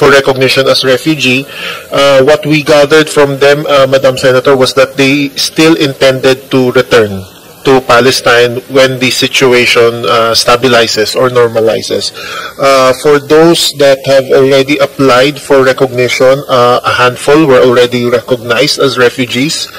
for recognition as refugee. What we gathered from them, Madam Senator, was that they still intended to return to Palestine when the situation stabilizes or normalizes. For those that have already applied for recognition, a handful were already recognized as refugees.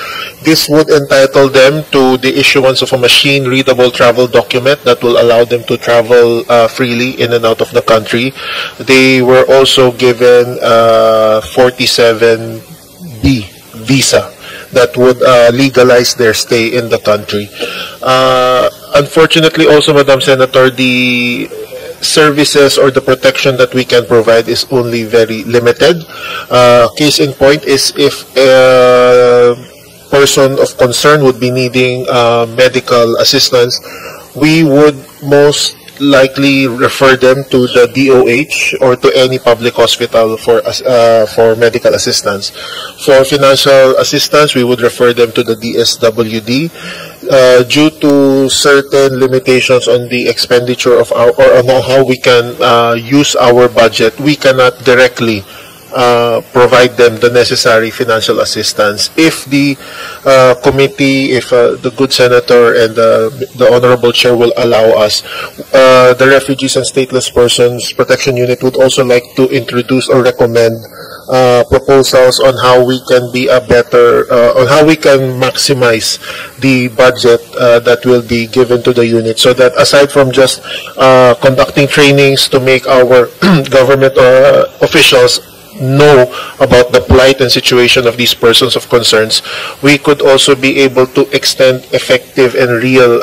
This would entitle them to the issuance of a machine-readable travel document that will allow them to travel freely in and out of the country. They were also given 47B visa that would legalize their stay in the country. Unfortunately also, Madam Senator, the services or the protection that we can provide is only very limited. Case in point is if a person of concern would be needing medical assistance, we would most likely refer them to the DOH or to any public hospital for medical assistance. For financial assistance, we would refer them to the DSWD. Due to certain limitations on the expenditure of our, or on how we can use our budget, we cannot directly provide them the necessary financial assistance. If the committee, if the good senator and the honorable chair will allow us, the Refugees and Stateless Persons Protection Unit would also like to introduce or recommend proposals on how we can be a better, on how we can maximize the budget that will be given to the unit, so that aside from just conducting trainings to make our government officials know about the plight and situation of these persons of concerns, we could also be able to extend effective and real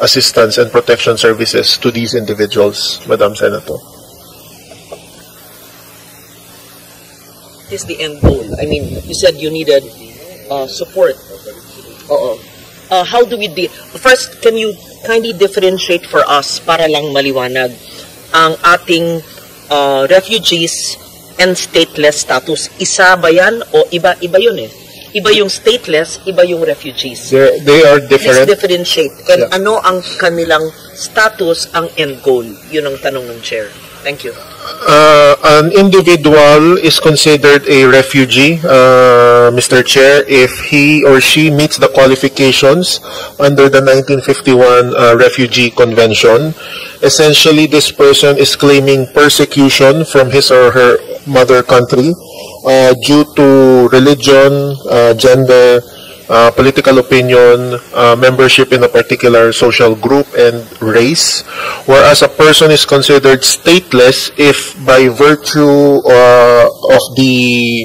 assistance and protection services to these individuals, Madam Senator. What is the end goal? I mean, you said you needed support. How do we first, can you kindly differentiate for us para lang maliwanag ang ating refugees and stateless status? Isa ba yan o iba yun eh? Iba yung stateless, iba yung refugees. They are different. Let's differentiate. And ano ang kanilang status, ang end goal? Yun ang tanong ng chair. Thank you. An individual is considered a refugee, Mr. Chair, if he or she meets the qualifications under the 1951 Refugee Convention. Essentially, this person is claiming persecution from his or her mother country due to religion, gender, political opinion, membership in a particular social group, and race, whereas a person is considered stateless if by virtue of the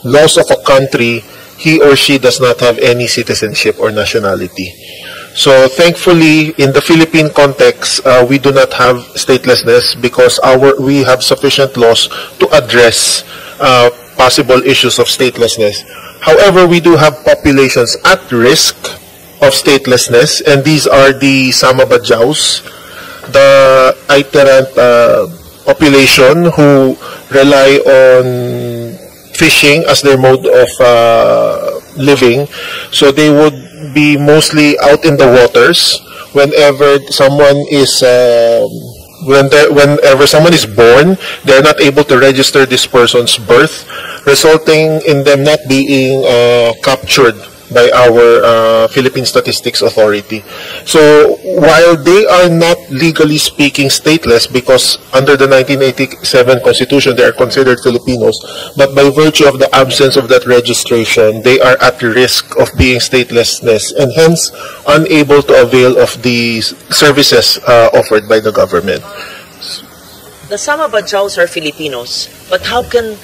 laws of a country, he or she does not have any citizenship or nationality. So thankfully, in the Philippine context, we do not have statelessness because we have sufficient laws to address possible issues of statelessness. However, we do have populations at risk of statelessness, and these are the Sama Badjaus, the itinerant population who rely on fishing as their mode of living. So they would be mostly out in the waters whenever someone is whenever someone is born. They're not able to register this person's birth, resulting in them not being captured by our Philippine Statistics Authority. So while they are not legally speaking stateless, because under the 1987 Constitution they are considered Filipinos, but by virtue of the absence of that registration, they are at risk of being statelessness and hence unable to avail of the services offered by the government. The Sama Badjaus are Filipinos, but how can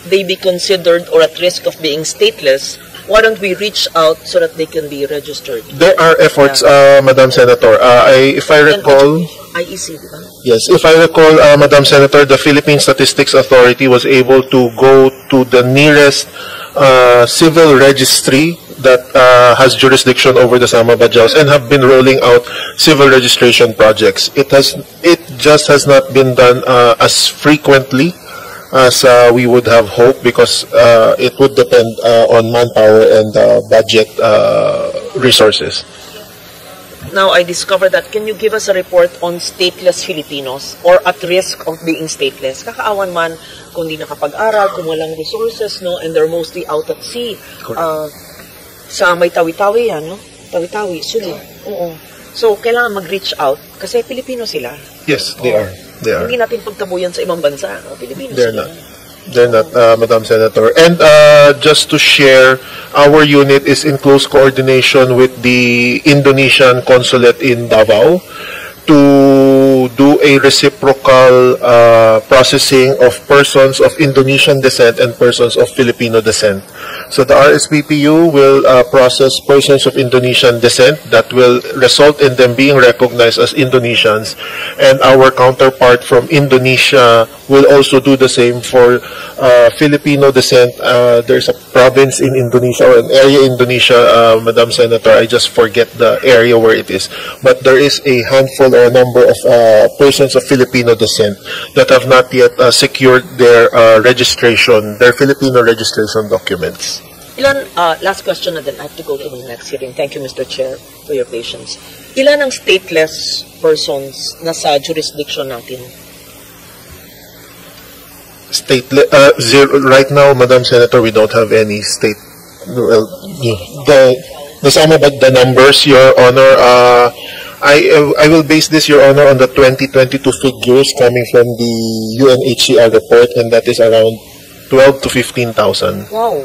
they be considered or at risk of being stateless? Why don't we reach out so that they can be registered? There are efforts, Madam Senator. If I recall, IEC, diba? Yes, if I recall, Madam Senator, the Philippine Statistics Authority was able to go to the nearest civil registry that has jurisdiction over the Sama Badjaus and have been rolling out civil registration projects. It just has not been done as frequently as we would have hoped, because it would depend on manpower and budget resources. now I discovered that. Can you give us a report on stateless Filipinos or at risk of being stateless? Kakaawan man kung di nakapag-aral, kung walang resources, no, and they're mostly out at sea. Sa may tawi-tawi yan, no? Tawi-tawi, Sulu. Oo. So, kailangan mag-reach out kasi Pilipino sila. Yes, they are. They are. Hindi natin pagtabuyan sa ibang bansa. No? Pilipino They're sila. not. They're not, Madam Senator. And just to share, our unit is in close coordination with the Indonesian consulate in Davao to do a reciprocal processing of persons of Indonesian descent and persons of Filipino descent. So the RSPPU will process persons of Indonesian descent that will result in them being recognized as Indonesians, and our counterpart from Indonesia will also do the same for Filipino descent. There's a province in Indonesia or an area in Indonesia, Madam Senator, I just forget the area where it is, but there is a handful or a number of persons of Filipino descent that have not yet secured their registration, their Filipino registration documents. Ilan, last question na then I have to go to the next hearing. Thank you, Mr. Chair, for your patience. Ilan ang stateless persons na sa jurisdiction natin? Zero. Right now, Madam Senator, we don't have any state. Well, nasama ba the numbers, Your Honor? I will base this, Your Honor, on the 2022 figures coming from the UNHCR report, and that is around 12 to 15,000. Wow.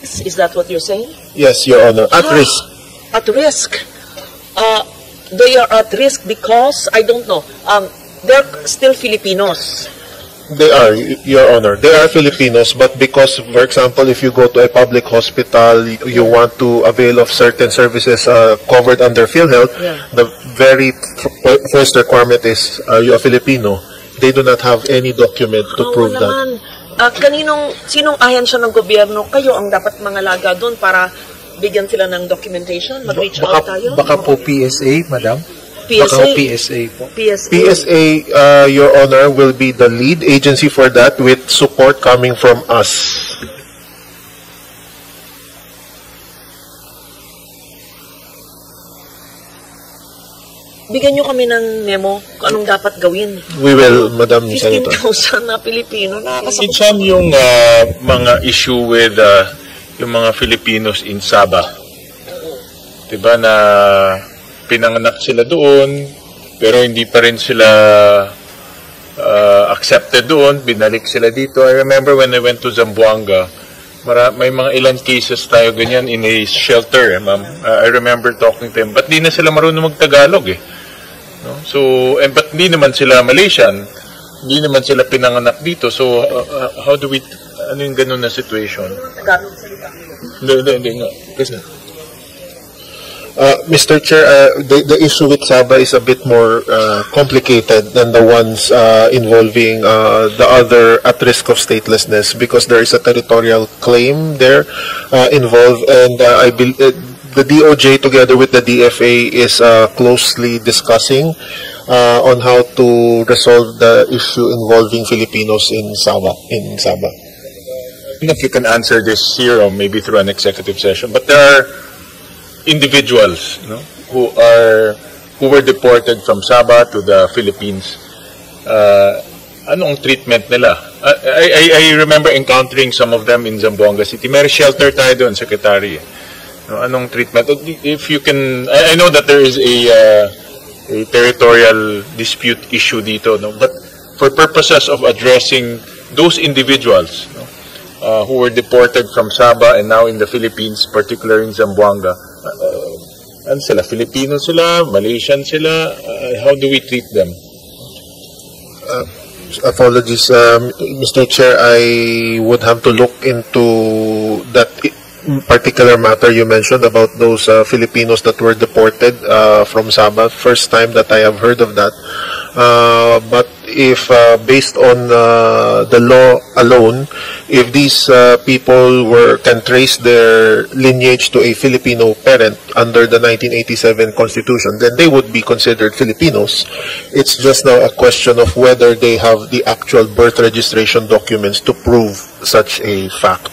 Is that what you're saying? Yes, Your Honor. At risk. At risk. They are at risk because, I don't know, they're still Filipinos. They are, Your Honor. They are Filipinos, but because, for example, if you go to a public hospital, you want to avail of certain services covered under PhilHealth, the very first requirement is, are you a Filipino? They do not have any document to prove that. Sinong ahensya ng gobyerno, kayo ang dapat mangalaga doon para bigyan sila ng documentation? Mag-reach out tayo? Baka po PSA, Madam? PSA? Baka PSA po. PSA, Your Honor, will be the lead agency for that with support coming from us. Bigyan nyo kami ng memo kung anong dapat gawin. We will, Madam Senator. 15,000 na Pilipino. Si Cham yung mga issue with yung mga Filipinos in Sabah. Diba na pinanganak sila doon, pero hindi pa rin sila accepted doon, binalik sila dito. I remember when I went to Zamboanga, may mga ilan cases tayo ganyan in a shelter, ma'am. I remember talking to them, but di na sila marunong mag-Tagalog eh. No? So, but hindi naman sila Malaysian, hindi naman sila pinanganak dito. So, how do we, ano yung ganun na situation? Hindi nga. Mr. Chair, the issue with Sabah is a bit more complicated than the ones involving the other at risk of statelessness, because there is a territorial claim there involved, and I believe the DOJ together with the DFA is closely discussing on how to resolve the issue involving Filipinos in Sabah. I don't know if you can answer this here or maybe through an executive session, but there are individuals, no, who were deported from Sabah to the Philippines. Anong treatment nila? I remember encountering some of them in Zamboanga City. May shelter tayo doon, Secretary. No, anong treatment? If you can, I know that there is a territorial dispute issue dito, no, but for purposes of addressing those individuals, no, who were deported from Sabah and now in the Philippines, particularly in Zamboanga, ano sila? Filipino sila? Malaysian sila? How do we treat them? Apologies, Mr. Chair, I would have to look into that particular matter you mentioned about those Filipinos that were deported from Sabah. First time that I have heard of that. But if based on the law alone, if these people can trace their lineage to a Filipino parent under the 1987 Constitution, then they would be considered Filipinos. It's just now a question of whether they have the actual birth registration documents to prove such a fact.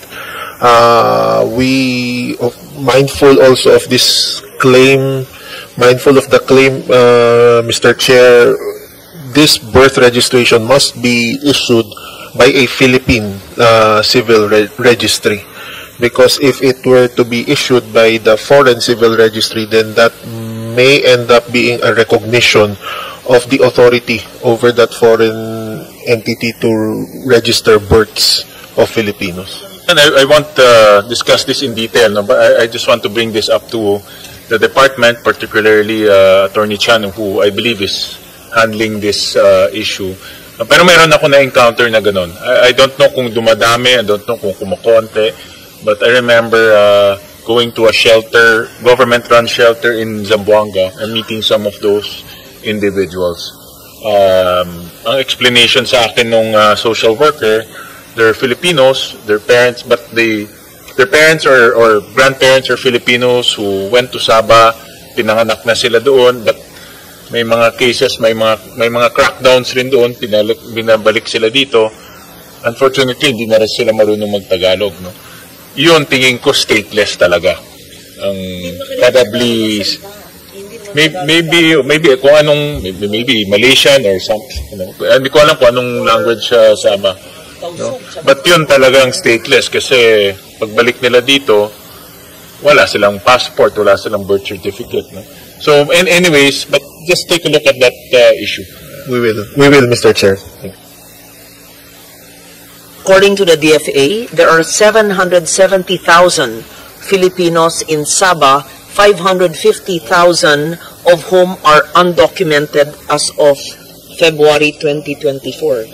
We mindful also of this claim, mindful of the claim, Mr. Chair, this birth registration must be issued by a Philippine civil registry. Because if it were to be issued by the foreign civil registry, then that may end up being a recognition of the authority over that foreign entity to register births of Filipinos. And I won't discuss this in detail, no, but I just want to bring this up to the department, particularly Attorney Chan, who I believe is handling this issue. Pero meron ako na-encounter na ganun. I don't know kung dumadami, I don't know kung kumukonte, but I remember going to a shelter, government-run shelter in Zamboanga, and meeting some of those individuals. Ang explanation sa akin nung social worker, they're Filipinos, their parents, but their parents or grandparents are Filipinos who went to Sabah, pinanganak na sila doon, but may mga cases, may mga crackdowns rin doon, binabalik sila dito. Unfortunately, hindi na rin sila marunong magtagalog, no? Yun, tingin ko, stateless talaga. Probably, maybe kung anong, maybe Malaysian or something, you know. Hindi ko alam kung anong language Sabah. No? But yun talagang stateless kasi pagbalik nila dito, wala silang passport, wala silang birth certificate. No? So, anyways, but just take a look at that issue. We will, Mr. Chair. According to the DFA, there are 770,000 Filipinos in Sabah, 550,000 of whom are undocumented as of February 2024.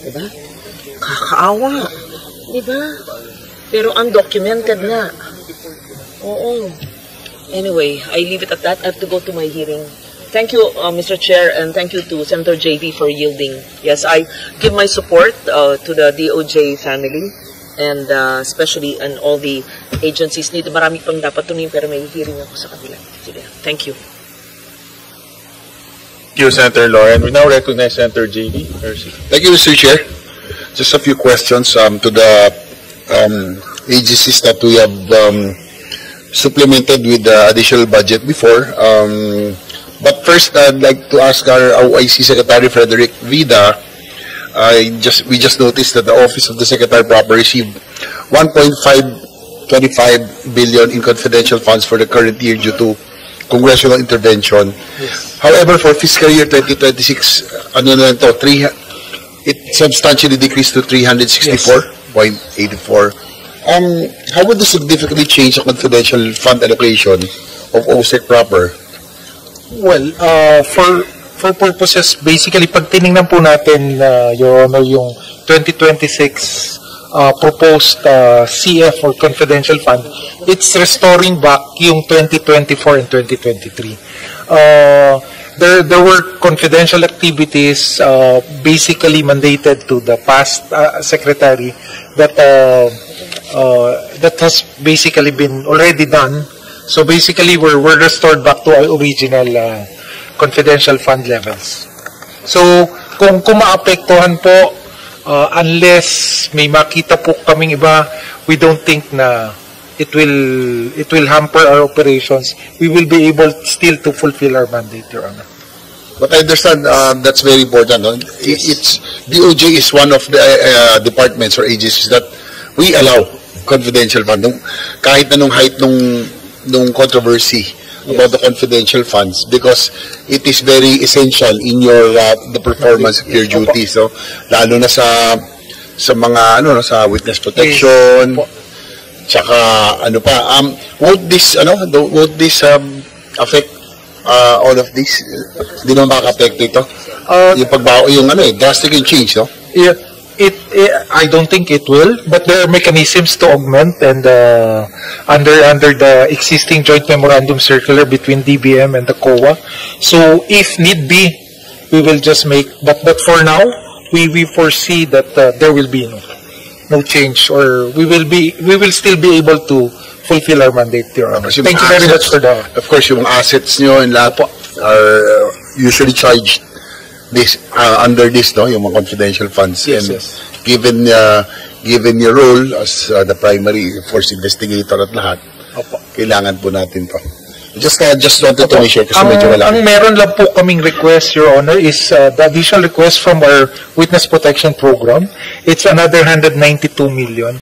Diba? Kakaawa. Diba? Pero undocumented na. Oo. Anyway, I leave it at that. I have to go to my hearing. Thank you, Mr. Chair, and thank you to Senator JV for yielding. Yes, I give my support to the DOJ family and especially and all the agencies. Marami pang dapat tunin pero may hearing ako sa kanila. Sige, thank you. Thank you, Senator Lauren. We now recognize Senator JV. Thank you, Mr. Chair. Just a few questions to the agencies that we have supplemented with the additional budget before. But first, I'd like to ask our OIC Secretary Frederick Vida. We just noticed that the Office of the Secretary Proper received 1.525 billion in confidential funds for the current year due to congressional intervention. Yes. However, for fiscal year 2026, it substantially decreased to 364.84. How would this significantly change the confidential fund allocation of OSEC proper? Well, for purposes, basically, pag tinignan po natin, Your Honor, yung 2026 proposed CF or confidential fund, it's restoring back yung 2024 and 2023. There were confidential activities basically mandated to the past secretary that has basically been already done. So basically, we're restored back to our original confidential fund levels. So kung maapektuhan po, unless may makita po kaming iba, we don't think na it will hamper our operations. We will be able still to fulfill our mandate, Your Honor. But I understand that's very important. No? It's DOJ is one of the departments or agencies that we allow confidential fund. Kahit anong height nung controversy about the confidential funds, because it is very essential in your the performance of your duties. So lalo na sa mga sa witness protection, tsaka would this affect all of this? Hindi naman makaka-apekto ito. Yung drastic change, no? Yeah. I don't think it will, but there are mechanisms to augment, and under the existing joint memorandum circular between DBM and the COA. So if need be, we will just make. But for now, we foresee that there will be no change, or we will still be able to fulfill our mandate, Your Honor. Thank you very much for that. Of course, yung assets nyo and lahat are usually charged this under this, no, yung mga confidential funds. Yes, and yes. Given given your role as the primary force investigator at lahat, Opo. kailangan po natin to. Just wanted to make sure kasi medyo wala. Ang meron lang po kaming request, Your Honor, is the additional request from our Witness Protection Program. It's another 192 million.